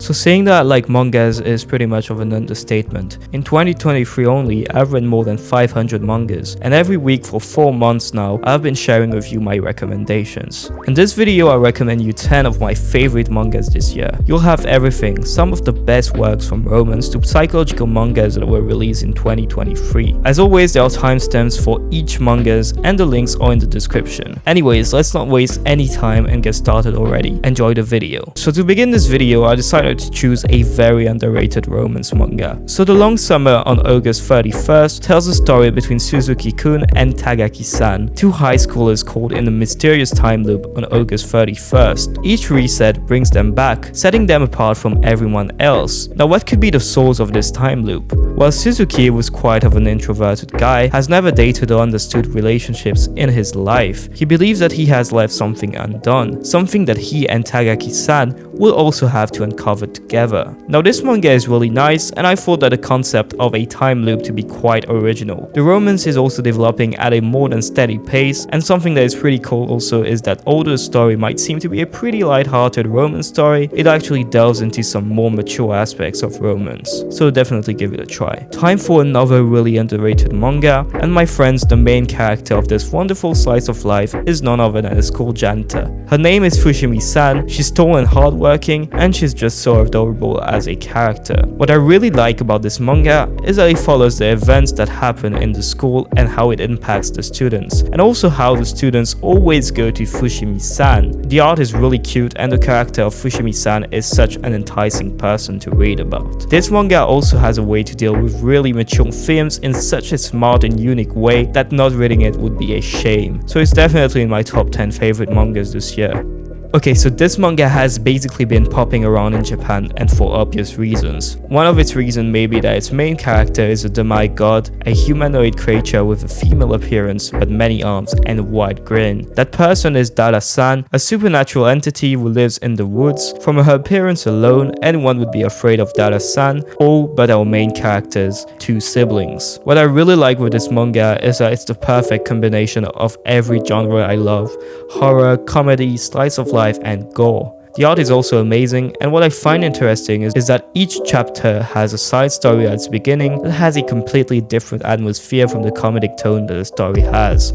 So saying that I like mangas is pretty much of an understatement. In 2023 only, I've read more than 500 mangas, and every week for 4 months now, I've been sharing with you my recommendations. In this video, I recommend you 10 of my favorite mangas this year. You'll have everything, some of the best works from romance to psychological mangas that were released in 2023. As always, there are timestamps for each mangas and the links are in the description. Anyways, let's not waste any time and get started already. Enjoy the video. So to begin this video, I decided to choose a very underrated romance manga. So The Long Summer on August 31st tells a story between Suzuki-kun and Tagaki-san, two high schoolers caught in a mysterious time loop on August 31st. Each reset brings them back, setting them apart from everyone else. Now what could be the source of this time loop? Well, Suzuki was quite of an introverted guy, has never dated or understood relationships in his life. He believes that he has left something undone, something that he and Tagaki-san will also have to uncover together. Now this manga is really nice, and I thought that the concept of a time loop to be quite original. The romance is also developing at a more than steady pace, and something that is pretty cool also is that although the story might seem to be a pretty light-hearted romance story, it actually delves into some more mature aspects of romance. So definitely give it a try. Time for another really underrated manga, and my friends, the main character of this wonderful slice of life is none other than a school janitor. Her name is Fushimi-san, she's tall and hardworking, and she's just so adorable as a character. What I really like about this manga is that it follows the events that happen in the school and how it impacts the students, and also how the students always go to Fushimi-san. The art is really cute and the character of Fushimi-san is such an enticing person to read about. This manga also has a way to deal with really mature themes in such a smart and unique way that not reading it would be a shame. So it's definitely in my top 10 favorite mangas this year. Okay, so this manga has basically been popping around in Japan, and for obvious reasons. One of its reasons may be that its main character is a demigod, a humanoid creature with a female appearance but many arms and a wide grin. That person is Dara-san, a supernatural entity who lives in the woods. From her appearance alone, anyone would be afraid of Dara-san, all but our main character's two siblings. What I really like with this manga is that it's the perfect combination of every genre I love: horror, comedy, slice of life, and gore. The art is also amazing, and what I find interesting is that each chapter has a side story at its beginning that has a completely different atmosphere from the comedic tone that the story has.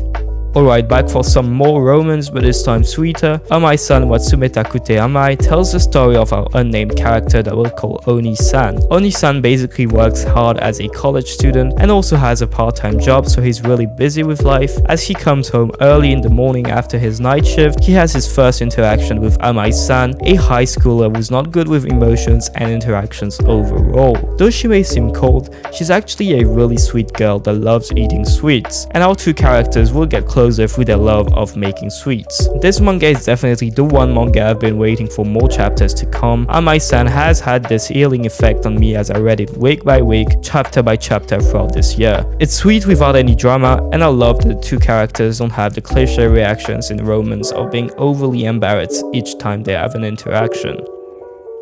Alright, back for some more romance, but this time sweeter. Amai-san Watsume Takute Amai tells the story of our unnamed character that we'll call Oni-san. Oni-san basically works hard as a college student and also has a part-time job, so he's really busy with life. As he comes home early in the morning after his night shift, he has his first interaction with Amai-san, a high schooler who's not good with emotions and interactions overall. Though she may seem cold, she's actually a really sweet girl that loves eating sweets, and our two characters will get closer through their love of making sweets. This manga is definitely the one manga I've been waiting for more chapters to come. Amai-san has had this healing effect on me as I read it week by week, chapter by chapter throughout this year. It's sweet without any drama, and I love that the two characters don't have the cliche reactions in romance of being overly embarrassed each time they have an interaction.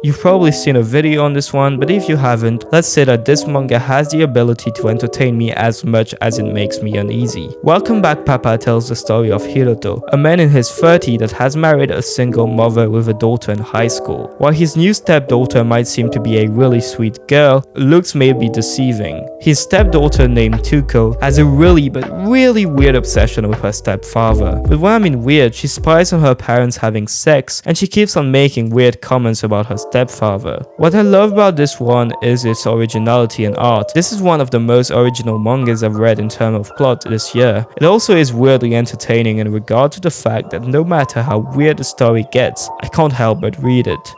You've probably seen a video on this one, but if you haven't, let's say that this manga has the ability to entertain me as much as it makes me uneasy. Welcome Back Papa tells the story of Hiroto, a man in his 30s that has married a single mother with a daughter in high school. While his new stepdaughter might seem to be a really sweet girl, looks may be deceiving. His stepdaughter named Tuko has a really weird obsession with her stepfather. But when I mean weird, she spies on her parents having sex, and she keeps on making weird comments about her stepfather. What I love about this one is its originality and art. This is one of the most original mangas I've read in terms of plot this year. It also is weirdly entertaining in regard to the fact that no matter how weird the story gets, I can't help but read it.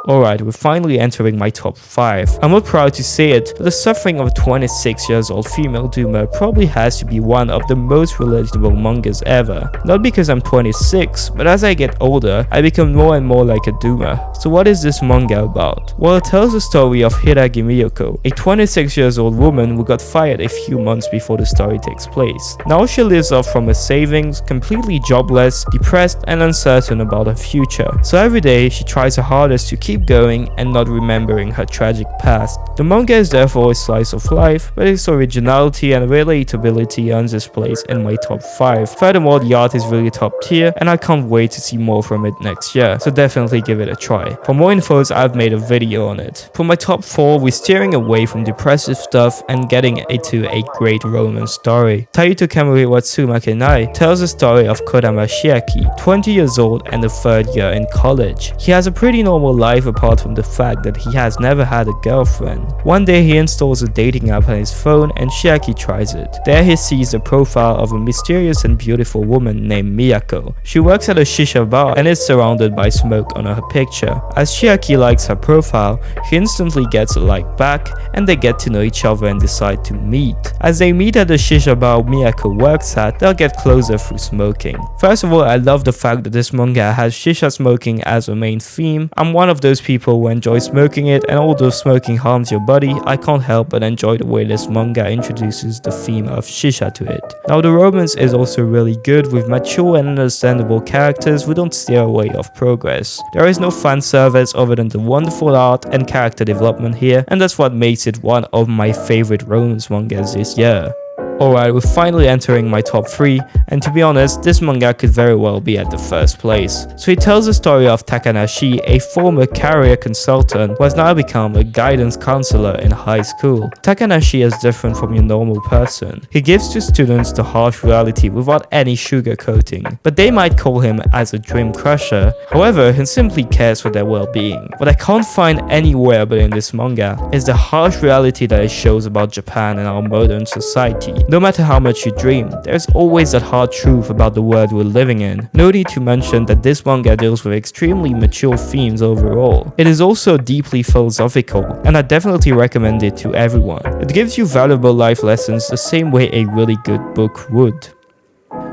Alright, we're finally entering my top 5. I'm not proud to say it, but the suffering of a 26 years old female doomer probably has to be one of the most relatable mangas ever. Not because I'm 26, but as I get older, I become more and more like a doomer. So what is this manga about? Well, it tells the story of Hiragi Miyoko, a 26 years old woman who got fired a few months before the story takes place. Now she lives off from her savings, completely jobless, depressed and uncertain about her future. So every day she tries her hardest to keep keep going and not remembering her tragic past. The manga is therefore a slice of life, but its originality and relatability earns its place in my top 5. Furthermore, the art is really top tier, and I can't wait to see more from it next year, so definitely give it a try. For more infos, I've made a video on it. For my top 4, we're steering away from depressive stuff and getting into a great romance story. Taito Kamuri wa Tsumake Nai tells the story of Kodama Shiaki, 20 years old and the 3rd year in college. He has a pretty normal life apart from the fact that he has never had a girlfriend. One day he installs a dating app on his phone and Shiaki tries it. There he sees the profile of a mysterious and beautiful woman named Miyako. She works at a shisha bar and is surrounded by smoke on her picture. As Shiaki likes her profile, he instantly gets a like back and they get to know each other and decide to meet. As they meet at the shisha bar Miyako works at, they'll get closer through smoking. First of all, I love the fact that this manga has shisha smoking as a main theme. I'm one of those people who enjoy smoking it, and although smoking harms your body, I can't help but enjoy the way this manga introduces the theme of shisha to it. Now the romance is also really good with mature and understandable characters who don't steer away of progress. There is no fan service other than the wonderful art and character development here, and that's what makes it one of my favorite romance mangas this year. Alright, we're finally entering my top 3, and to be honest, this manga could very well be at the first place. So it tells the story of Takanashi, a former career consultant who has now become a guidance counselor in high school. Takanashi is different from your normal person. He gives to students the harsh reality without any sugarcoating, but they might call him as a dream crusher. However, he simply cares for their well-being. What I can't find anywhere but in this manga is the harsh reality that it shows about Japan and our modern society. No matter how much you dream, there's always that hard truth about the world we're living in. No need to mention that this manga deals with extremely mature themes overall. It is also deeply philosophical, and I definitely recommend it to everyone. It gives you valuable life lessons the same way a really good book would.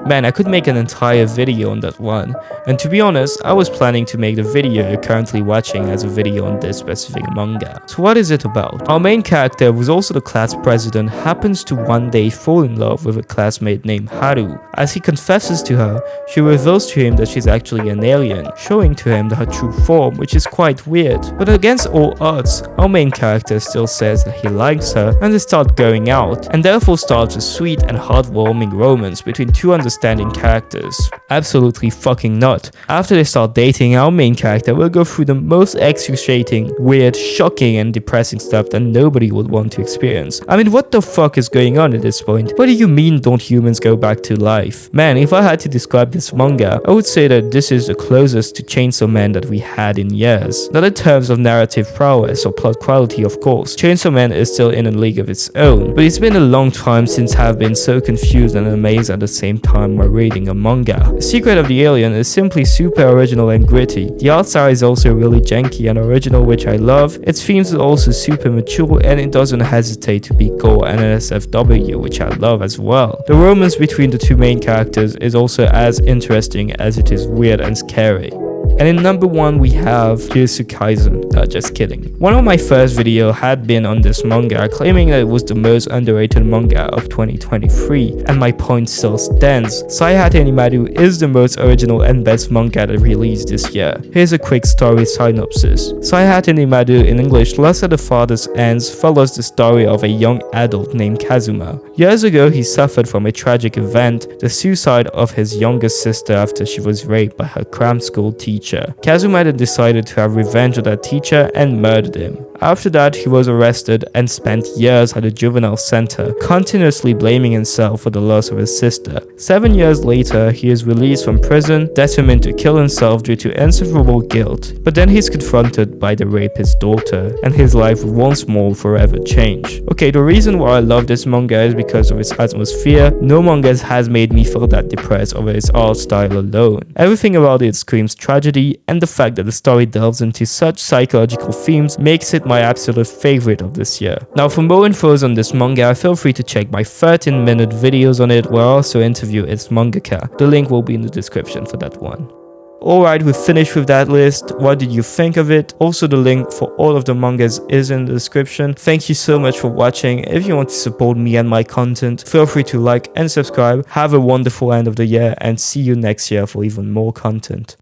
Man, I could make an entire video on that one, and to be honest, I was planning to make the video you're currently watching as a video on this specific manga. So what is it about? Our main character, who's also the class president, happens to one day fall in love with a classmate named Haru. As he confesses to her, she reveals to him that she's actually an alien, showing to him her true form, which is quite weird. But against all odds, our main character still says that he likes her, and they start going out, and therefore starts a sweet and heartwarming romance between two understanding characters. Absolutely fucking not. After they start dating, our main character will go through the most excruciating, weird, shocking and depressing stuff that nobody would want to experience. I mean, what the fuck is going on at this point? What do you mean don't humans go back to life? Man, if I had to describe this manga, I would say that this is the closest to Chainsaw Man that we had in years. Not in terms of narrative prowess or plot quality, of course. Chainsaw Man is still in a league of its own, but it's been a long time since I've been so confused and amazed at the same time while reading a manga. The Secret of the Alien is simply super original and gritty. The art style is also really janky and original, which I love. Its themes are also super mature, and it doesn't hesitate to be gore and NSFW, which I love as well. The romance between the two main characters is also as interesting as it is weird and scary. And in number 1 we have Jujutsu Kaisen. Just kidding. One of my first videos had been on this manga, claiming that it was the most underrated manga of 2023, and my point still stands. Saihate Animaru is the most original and best manga that released this year. Here's a quick story synopsis. Saihate Animaru, in English, Lost at the Father's Ends, follows the story of a young adult named Kazuma. Years ago, he suffered from a tragic event, the suicide of his youngest sister after she was raped by her cramped school teacher. Kazuma then decided to have revenge on that teacher and murdered him. After that, he was arrested and spent years at a juvenile center, continuously blaming himself for the loss of his sister. 7 years later, he is released from prison, determined to kill himself due to insufferable guilt. But then he's confronted by the rapist's daughter, and his life will once more forever change. Okay, the reason why I love this manga is because of its atmosphere. No manga has made me feel that depressed over its art style alone. Everything about it screams tragedy, and the fact that the story delves into such psychological themes makes it my absolute favorite of this year. Now, for more infos on this manga, feel free to check my 13-minute videos on it, where I also interview its mangaka. The link will be in the description for that one. Alright, we've finished with that list. What did you think of it? Also, the link for all of the mangas is in the description. Thank you so much for watching. If you want to support me and my content, feel free to like and subscribe. Have a wonderful end of the year, and see you next year for even more content.